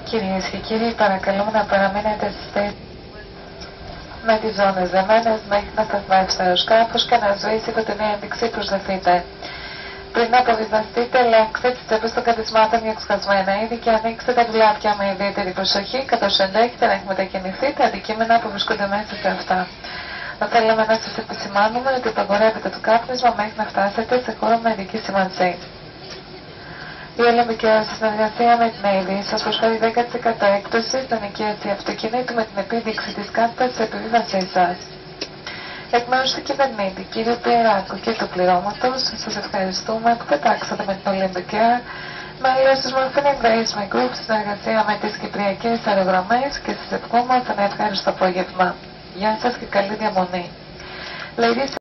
Κυρίες και κύριοι, παρακαλούμε να παραμείνετε στις θέσεις με τις ζώνες δεμένες μέχρι να σταθμεύσει το αεροσκάφος και να σβήσει το την ένδειξη προσδεθείτε. Πριν αποβιβαστείτε, ελέγξτε τις τσέπες των καθισμάτων για ξεχασμένα είδη και ανοίξτε τα δουλάπια με ιδιαίτερη προσοχή, καθώς ενδέχεται να έχει μετακινηθεί τα αντικείμενα που βρίσκονται μέσα σε αυτά. Θα θέλαμε να σας επισημάνουμε ότι απαγορεύεται το κάπνισμα μέχρι να φτάσετε σε χώρο με ειδική σήμανση. Η Ολυμπικαία σε συνεργασία με την Navy σας προσφέρει 10% έκπτωση στην ενοικίαση αυτοκινήτου με την επίδειξη της κάρτας της επιβίβασής σας. Εκ μέρους του κυβερνήτη, κύριε Πιεράκο και του πληρώματος, σας ευχαριστούμε που πετάξατε με την Ολυμπικαία μέλος της Morphine Investment Group στη συνεργασία με τις κυπριακές αερογραμμές και σας ευχόμαστε ένα ευχάριστο απόγευμα. Γεια σας και καλή διαμονή. Ladies